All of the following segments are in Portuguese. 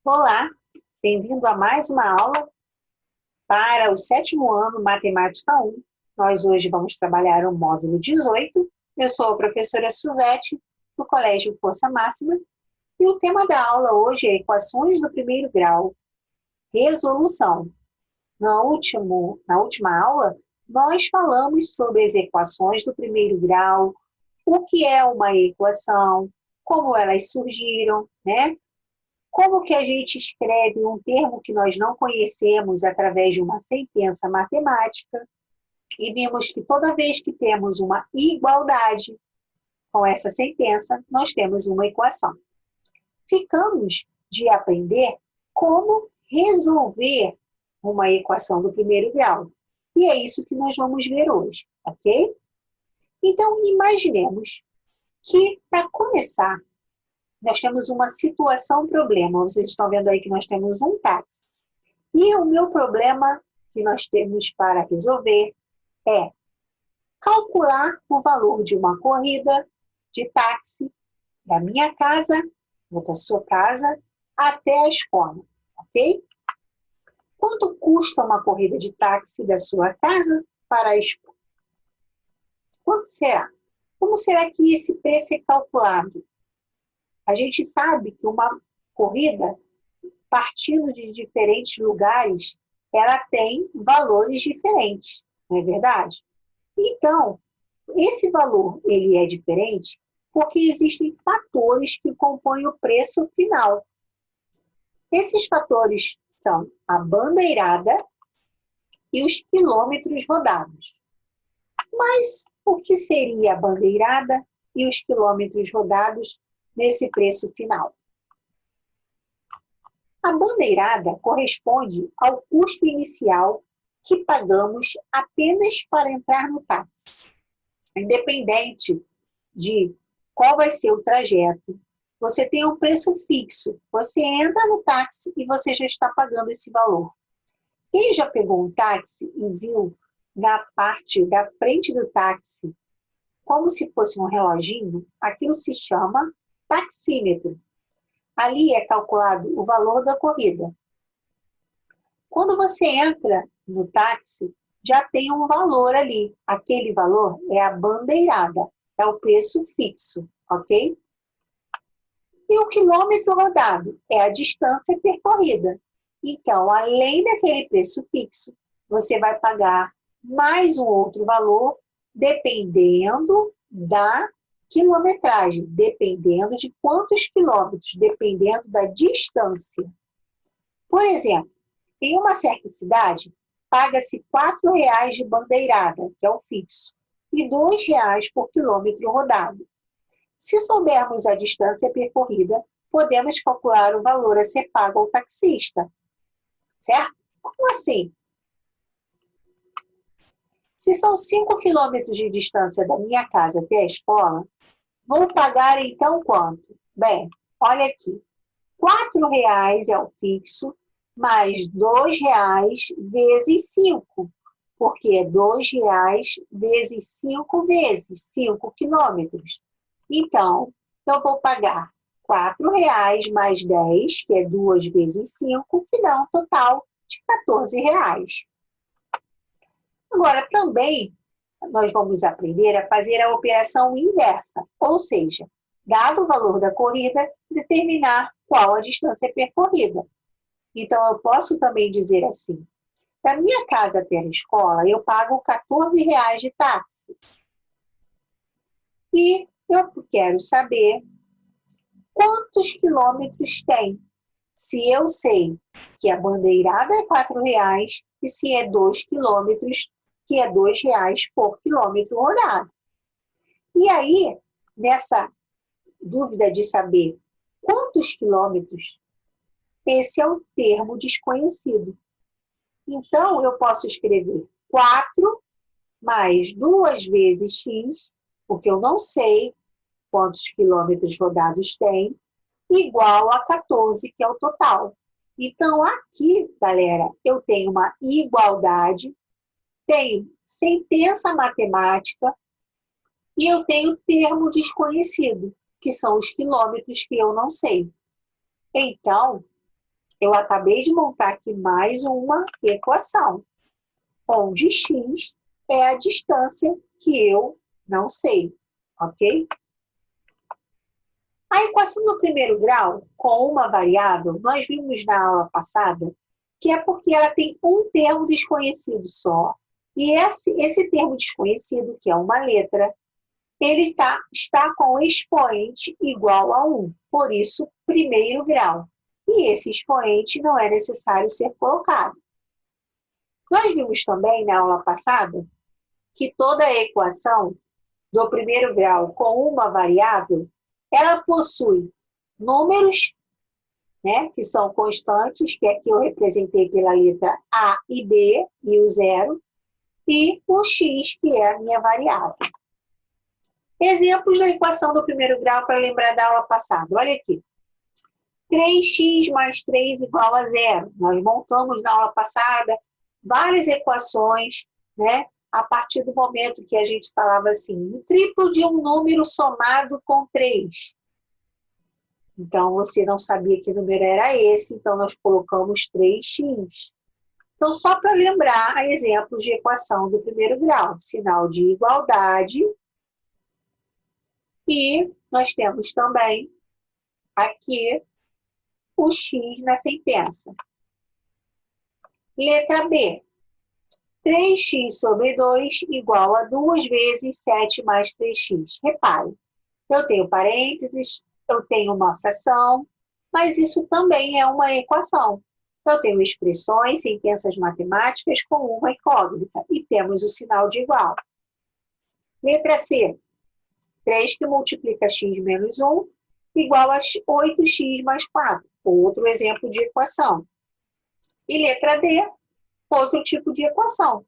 Olá, bem-vindo a mais uma aula para o sétimo ano Matemática 1. Nós hoje vamos trabalhar o módulo 18. Eu sou a professora Suzete, do Colégio Força Máxima, e o tema da aula hoje é Equações do primeiro grau, resolução. Na última aula, nós falamos sobre as equações do primeiro grau, o que é uma equação, como elas surgiram, né? Como que a gente escreve um termo que nós não conhecemos através de uma sentença matemática, e vimos que toda vez que temos uma igualdade com essa sentença, nós temos uma equação. Ficamos de aprender como resolver uma equação do primeiro grau. E é isso que nós vamos ver hoje, ok? Então, imaginemos que, para começar, nós temos uma situação-problema. Vocês estão vendo aí que nós temos um táxi. E o meu problema que nós temos para resolver é calcular o valor de uma corrida de táxi da minha casa, ou da sua casa, até a escola, ok? Quanto custa uma corrida de táxi da sua casa para a escola? Quanto será? Como será que esse preço é calculado? A gente sabe que uma corrida, partindo de diferentes lugares, ela tem valores diferentes, não é verdade? Então, esse valor ele é diferente porque existem fatores que compõem o preço final. Esses fatores são a bandeirada e os quilômetros rodados. Mas o que seria a bandeirada e os quilômetros rodados nesse preço final? A bandeirada corresponde ao custo inicial que pagamos apenas para entrar no táxi. Independente de qual vai ser o trajeto, você tem um preço fixo. Você entra no táxi e você já está pagando esse valor. Quem já pegou um táxi e viu na parte da frente do táxi, como se fosse um reloginho, aquilo se chama taxímetro. Ali é calculado o valor da corrida. Quando você entra no táxi, já tem um valor ali. Aquele valor é a bandeirada, é o preço fixo, ok? E o quilômetro rodado é a distância percorrida. Então, além daquele preço fixo, você vai pagar mais um outro valor, dependendo da quilometragem, dependendo de quantos quilômetros, dependendo da distância. Por exemplo, em uma certa cidade, paga-se R$ 4,00 de bandeirada, que é o fixo, e R$ 2,00 por quilômetro rodado. Se soubermos a distância percorrida, podemos calcular o valor a ser pago ao taxista. Certo? Como assim? Se são 5 quilômetros de distância da minha casa até a escola, vou pagar então quanto? Bem, olha aqui. R$ 4,00 é o fixo, mais R$ 2,00 vezes 5, porque é R$ 2,00 vezes 5 vezes 5 quilômetros. Então, eu vou pagar R$ 4,00 mais 10, que é 2 vezes 5, que dá um total de R$ 14,00. Agora, também, nós vamos aprender a fazer a operação inversa, ou seja, dado o valor da corrida, determinar qual a distância percorrida. Então, eu posso também dizer assim, da minha casa até a escola, eu pago R$ 14,00 de táxi. E eu quero saber quantos quilômetros tem. Se eu sei que a bandeirada é R$ 4,00 e se é 2 quilômetros, que é R$ 2,00 por quilômetro rodado. E aí, nessa dúvida de saber quantos quilômetros, esse é o termo desconhecido. Então, eu posso escrever 4 mais 2 vezes x, porque eu não sei quantos quilômetros rodados tem, igual a 14, que é o total. Então, aqui, galera, eu tenho uma igualdade, tenho sentença matemática e eu tenho termo desconhecido, que são os quilômetros que eu não sei. Então, Eu acabei de montar aqui mais uma equação, onde x é a distância que eu não sei, ok? A equação do primeiro grau, com uma variável, nós vimos na aula passada, que é porque ela tem um termo desconhecido só, e esse termo desconhecido, que é uma letra, ele está com expoente igual a 1, por isso, primeiro grau. E esse expoente não é necessário ser colocado. Nós vimos também na aula passada que toda equação do primeiro grau com uma variável, ela possui números, né, que são constantes, que aqui eu representei pela letra A e B, e o zero, e o x, que é a minha variável. Exemplos da equação do primeiro grau para lembrar da aula passada. Olha aqui. 3x mais 3 igual a zero. Nós montamos na aula passada várias equações, né? A partir do momento que a gente falava assim, o triplo de um número somado com 3. Então, você não sabia que número era esse, então nós colocamos 3x. Então, só para lembrar exemplos de equação do primeiro grau, sinal de igualdade. E nós temos também aqui o x na sentença. Letra B. 3x sobre 2 igual a 2 vezes 7 mais 3x. Repare, eu tenho parênteses, eu tenho uma fração, mas isso também é uma equação. Eu tenho expressões, sentenças matemáticas com uma incógnita, e temos o sinal de igual. Letra C. 3 que multiplica x menos 1 igual a 8x mais 4. Outro exemplo de equação. E letra D, outro tipo de equação.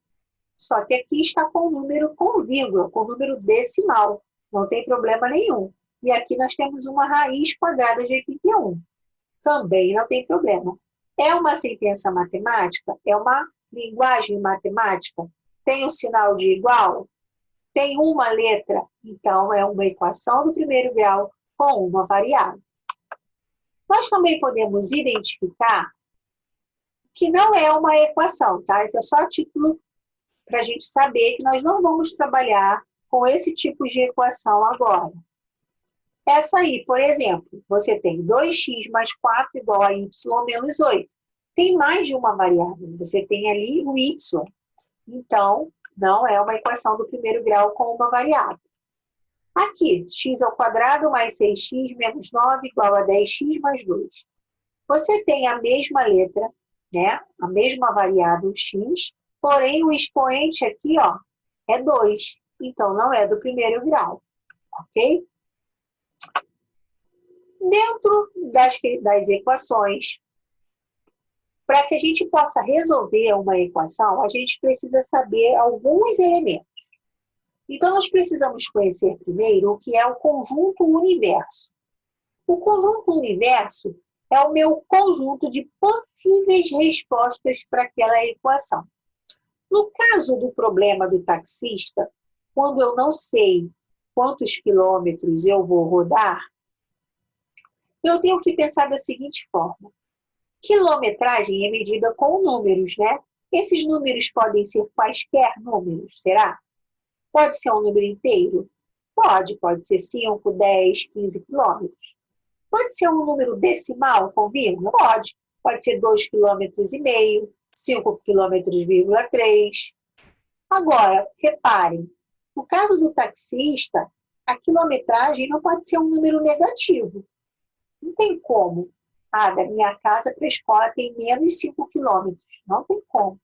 Só que aqui está com o número com vírgula, com o número decimal. Não tem problema nenhum. E aqui nós temos uma raiz quadrada de 81. Também não tem problema. É uma sentença matemática? É uma linguagem matemática? Tem um sinal de igual? Tem uma letra? Então, é uma equação do primeiro grau com uma variável. Nós também podemos identificar que não é uma equação, tá? Isso é só título para a gente saber que nós não vamos trabalhar com esse tipo de equação agora. Essa aí, por exemplo, você tem 2x mais 4 igual a y menos 8. Tem mais de uma variável, você tem ali o y. Então, não é uma equação do primeiro grau com uma variável. Aqui, x ao quadrado mais 6x menos 9 igual a 10x mais 2. Você tem a mesma letra, né? A mesma variável x, porém o expoente aqui, ó, é 2. Então, não é do primeiro grau, ok? Dentro das equações, para que a gente possa resolver uma equação, a gente precisa saber alguns elementos. Então, nós precisamos conhecer primeiro o que é o conjunto universo. O conjunto universo é o meu conjunto de possíveis respostas para aquela equação. No caso do problema do taxista, quando eu não sei quantos quilômetros eu vou rodar, eu tenho que pensar da seguinte forma. Quilometragem é medida com números, né? Esses números podem ser quaisquer números, será? Pode ser um número inteiro? Pode ser 5, 10, 15 quilômetros. Pode ser um número decimal com vírgula? Pode ser 2,5 km, 5 km,3. Agora, reparem, no caso do taxista, a quilometragem não pode ser um número negativo. Não tem como. Ah, da minha casa para a escola tem menos 5 quilômetros. Não tem como.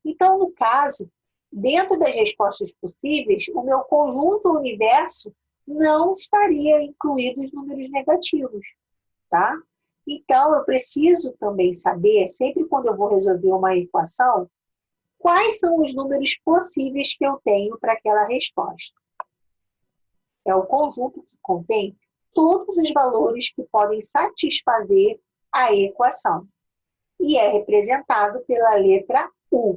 Então, no caso, dentro das respostas possíveis, o meu conjunto universo não estaria incluído os números negativos, tá? Então, eu preciso também saber, sempre quando eu vou resolver uma equação, quais são os números possíveis que eu tenho para aquela resposta. É o conjunto que contém todos os valores que podem satisfazer a equação. E é representado pela letra U.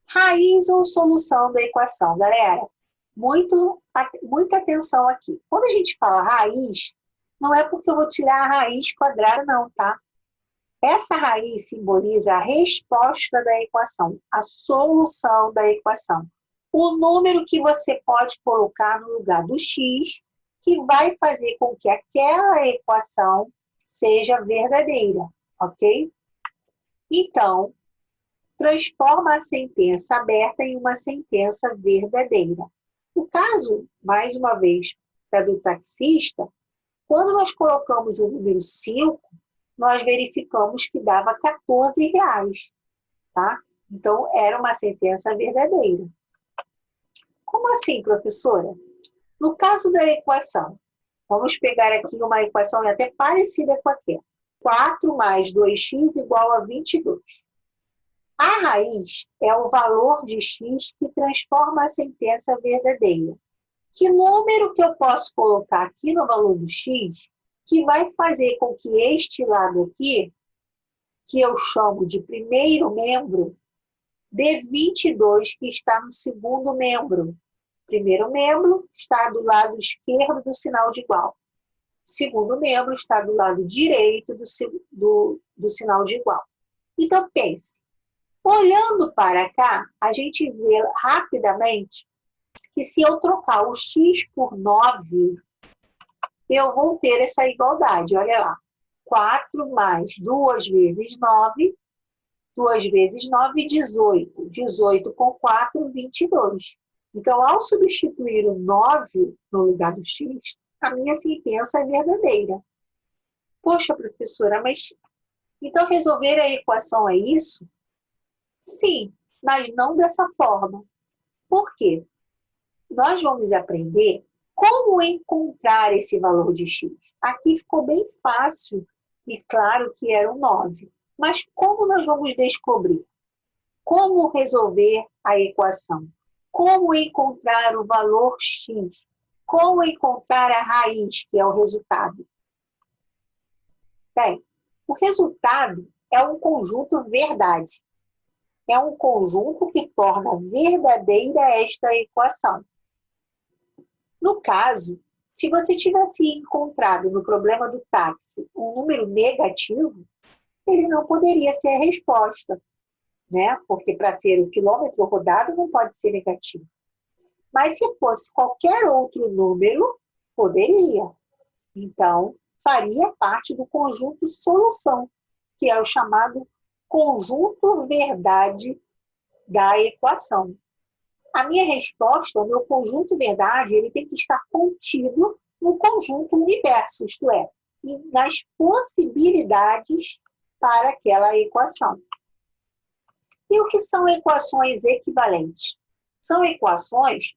Raiz ou solução da equação, galera? Muita atenção aqui. Quando a gente fala raiz, não é porque eu vou tirar a raiz quadrada, não, tá? Essa raiz simboliza a resposta da equação, a solução da equação. O número que você pode colocar no lugar do x, que vai fazer com que aquela equação seja verdadeira, ok? Então, transforma a sentença aberta em uma sentença verdadeira. No caso, mais uma vez, do taxista, quando nós colocamos o número 5, nós verificamos que dava R$14, tá? Então, era uma sentença verdadeira. Como assim, professora? No caso da equação, vamos pegar aqui uma equação até parecida com aquela. 4 mais 2x igual a 22. A raiz é o valor de x que transforma a sentença verdadeira. Que número que eu posso colocar aqui no valor do x que vai fazer com que este lado aqui, que eu chamo de primeiro membro, dê 22, que está no segundo membro. Primeiro membro está do lado esquerdo do sinal de igual. Segundo membro está do lado direito do sinal de igual. Então, pense. Olhando para cá, a gente vê rapidamente que se eu trocar o x por 9, eu vou ter essa igualdade. Olha lá. 4 mais 2 vezes 9, 2 vezes 9, 18. 18 com 4, 22. Então, ao substituir o 9 no lugar do x, a minha sentença é verdadeira. Poxa, professora, mas então resolver a equação é isso? Sim, mas não dessa forma. Por quê? Nós vamos aprender como encontrar esse valor de x. Aqui ficou bem fácil e claro que era um 9. Mas como nós vamos descobrir? Como resolver a equação? Como encontrar o valor x? Como encontrar a raiz, que é o resultado? Bem, o resultado é um conjunto verdade. É um conjunto que torna verdadeira esta equação. No caso, se você tivesse encontrado no problema do táxi um número negativo, ele não poderia ser a resposta, né? Porque para ser o quilômetro rodado não pode ser negativo. Mas se fosse qualquer outro número, poderia. Então, faria parte do conjunto solução, que é o chamado conjunto verdade da equação. A minha resposta, o meu conjunto verdade, ele tem que estar contido no conjunto universo, isto é, nas possibilidades para aquela equação. E o que são equações equivalentes? São equações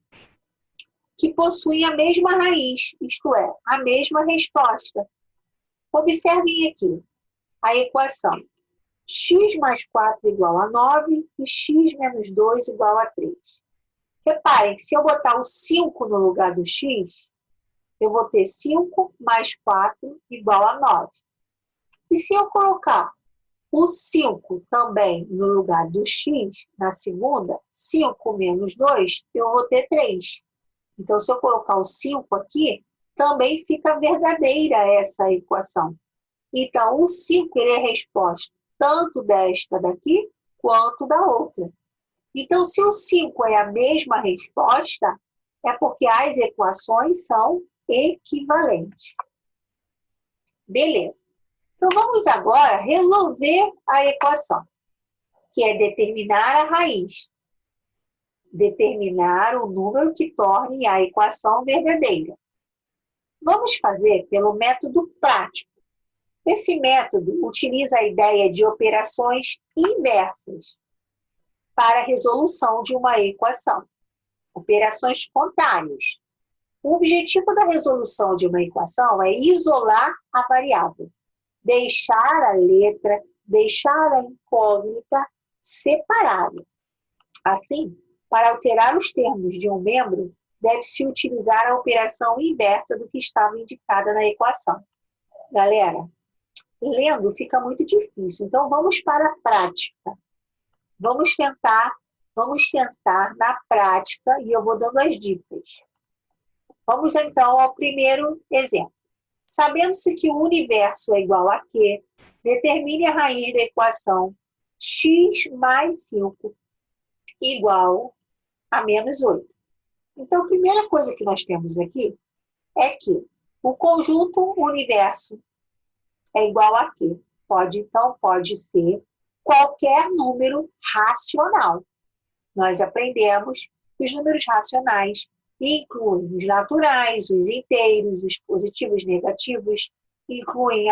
que possuem a mesma raiz, isto é, a mesma resposta. Observem aqui a equação x mais 4 igual a 9 e x menos 2 igual a 3. Reparem que se eu botar o 5 no lugar do x, eu vou ter 5 mais 4 igual a 9. E se eu colocar o 5 também no lugar do x, na segunda, 5 menos 2, eu vou ter 3. Então, se eu colocar o 5 aqui, também fica verdadeira essa equação. Então, o 5 ele é a resposta tanto desta daqui, quanto da outra. Então, se o 5 é a mesma resposta, é porque as equações são equivalentes. Beleza. Então, vamos agora resolver a equação, que é determinar a raiz. Determinar o número que torne a equação verdadeira. Vamos fazer pelo método prático. Esse método utiliza a ideia de operações inversas para a resolução de uma equação. Operações contrárias. O objetivo da resolução de uma equação é isolar a variável, deixar a letra, deixar a incógnita separada. Assim, para alterar os termos de um membro, deve-se utilizar a operação inversa do que estava indicada na equação. Galera, lendo fica muito difícil, então vamos para a prática. Vamos tentar na prática e eu vou dando as dicas. Vamos então ao primeiro exemplo. Sabendo-se que o universo é igual a Q, determine a raiz da equação x mais 5 igual a menos 8. Então, a primeira coisa que nós temos aqui é que o conjunto universo é igual a quê? Então, pode ser qualquer número racional. Nós aprendemos que os números racionais incluem os naturais, os inteiros, os positivos e negativos, incluem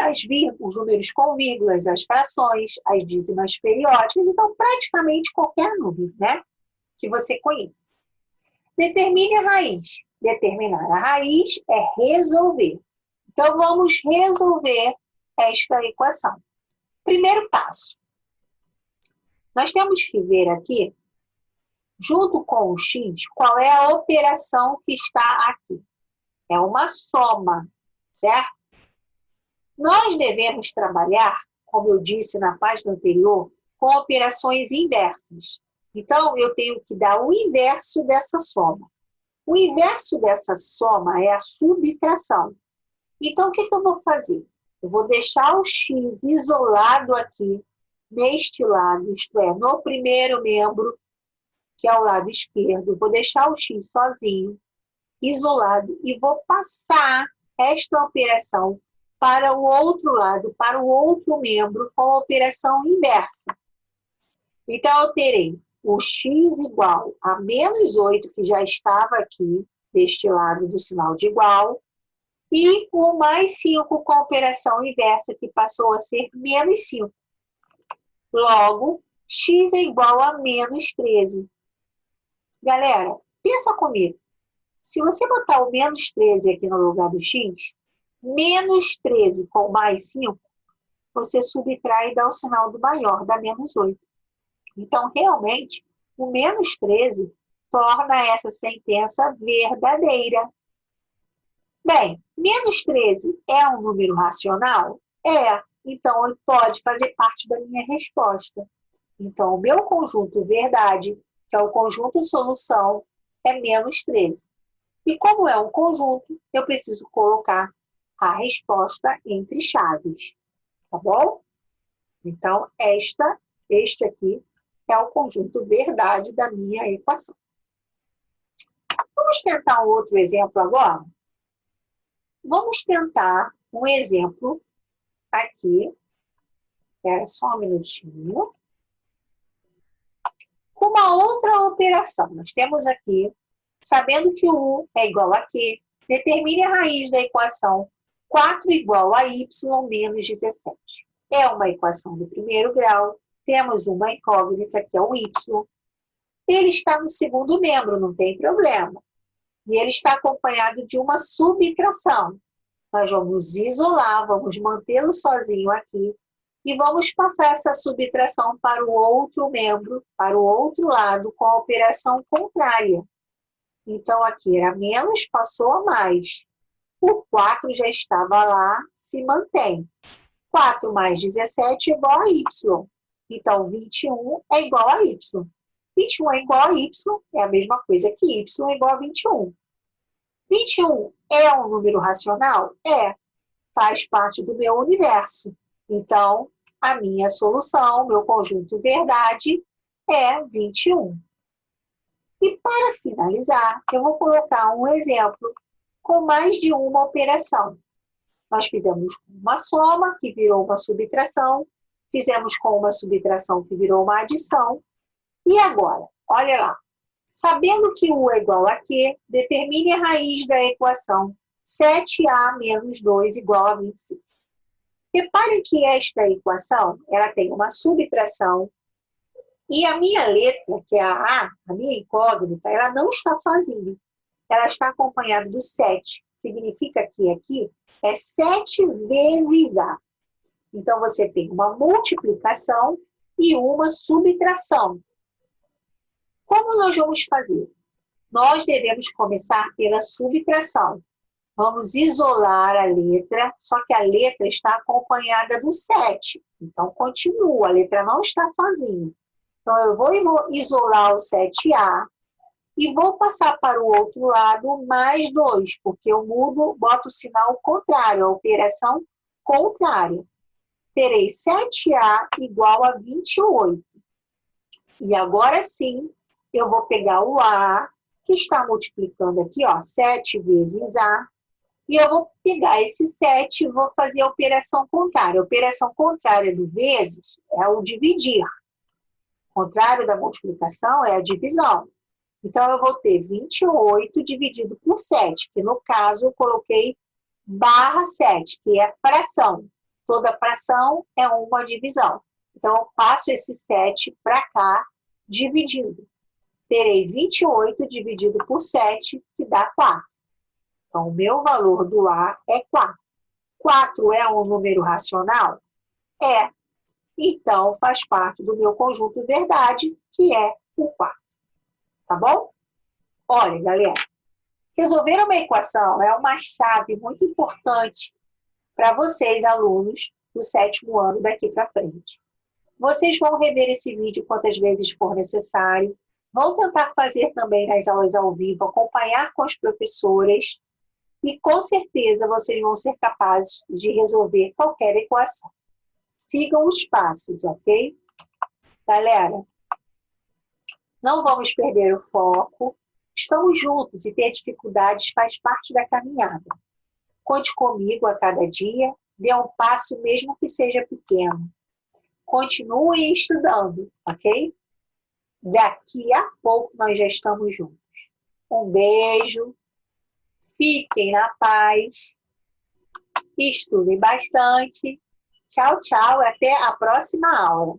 os números com vírgulas, as frações, as dízimas periódicas, então praticamente qualquer número, né, que você conheça. Determine a raiz. Determinar a raiz é resolver. Então, vamos resolver esta equação. Primeiro passo. Nós temos que ver aqui, junto com o x, qual é a operação que está aqui. É uma soma, certo? Nós devemos trabalhar, como eu disse na página anterior, com operações inversas. Então, eu tenho que dar o inverso dessa soma. O inverso dessa soma é a subtração. Então, o que eu vou fazer? Eu vou deixar o x isolado aqui, neste lado, isto é, no primeiro membro, que é o lado esquerdo. Vou deixar o x sozinho, isolado, e vou passar esta operação para o outro lado, para o outro membro, com a operação inversa. Então, eu terei o x igual a menos 8, que já estava aqui, deste lado do sinal de igual, e o mais 5 com a operação inversa, que passou a ser menos 5. Logo, x é igual a menos 13. Galera, pensa comigo. Se você botar o menos 13 aqui no lugar do x, menos 13 com mais 5, você subtrai e dá o sinal do maior, dá menos 8. Então, realmente, o menos 13 torna essa sentença verdadeira. Bem, menos 13 é um número racional? É. Então, ele pode fazer parte da minha resposta. Então, o meu conjunto verdade, que é o conjunto solução, é menos 13. E como é um conjunto, eu preciso colocar a resposta entre chaves. Tá bom? Então, este aqui é o conjunto verdade da minha equação. Vamos tentar um outro exemplo agora? Vamos tentar um exemplo aqui. Espera só um minutinho. Com uma outra operação. Nós temos aqui, sabendo que o U é igual a Q, determine a raiz da equação 4 igual a y menos 17. É uma equação do primeiro grau. Temos uma incógnita, que é o y. Ele está no segundo membro, não tem problema. E ele está acompanhado de uma subtração. Nós vamos isolar, vamos mantê-lo sozinho aqui, e vamos passar essa subtração para o outro membro, para o outro lado, com a operação contrária. Então, aqui era menos, passou a mais. O 4 já estava lá, se mantém. 4 mais 17 é igual a y. Então, 21 é igual a y. 21 é igual a y, é a mesma coisa que y é igual a 21. 21 é um número racional? É. Faz parte do meu universo. Então, a minha solução, meu conjunto verdade, é 21. E para finalizar, eu vou colocar um exemplo com mais de uma operação. Nós fizemos uma soma, que virou uma subtração, fizemos com uma subtração, que virou uma adição. E agora, olha lá. Sabendo que U é igual a Q, determine a raiz da equação 7A menos 2 igual a 25. Reparem que esta equação, ela tem uma subtração, e a minha letra, que é a A, a minha incógnita, ela não está sozinha. Ela está acompanhada do 7. Significa que aqui é 7 vezes A. Então, você tem uma multiplicação e uma subtração. Como nós vamos fazer? Nós devemos começar pela subtração. Vamos isolar a letra, só que a letra está acompanhada do 7. Então, continua, a letra não está sozinha. Então, eu vou isolar o 7A E vou passar para o outro lado mais 2, porque eu boto o sinal contrário, a operação contrária. Terei 7A igual a 28. E agora sim, eu vou pegar o A, que está multiplicando aqui, ó, 7 vezes A, e eu vou pegar esse 7 e vou fazer a operação contrária. A operação contrária do vezes é o dividir. O contrário da multiplicação é a divisão. Então, eu vou ter 28 dividido por 7, que no caso eu coloquei barra 7, que é fração. Toda fração é uma divisão. Então, eu passo esse 7 para cá, dividindo. Terei 28 dividido por 7, que dá 4. Então, o meu valor do A é 4. 4 é um número racional? É. Então, faz parte do meu conjunto verdade, que é o 4. Tá bom? Olha, galera, resolver uma equação é uma chave muito importante para vocês, alunos do 7º ano daqui para frente. Vocês vão rever esse vídeo quantas vezes for necessário, vão tentar fazer também nas aulas ao vivo, acompanhar com as professoras e com certeza vocês vão ser capazes de resolver qualquer equação. Sigam os passos, ok? Galera, não vamos perder o foco. Estamos juntos e ter dificuldades faz parte da caminhada. Conte comigo a cada dia, dê um passo mesmo que seja pequeno. Continue estudando, ok? Daqui a pouco nós já estamos juntos. Um beijo, fiquem na paz, estudem bastante. Tchau, tchau, até a próxima aula.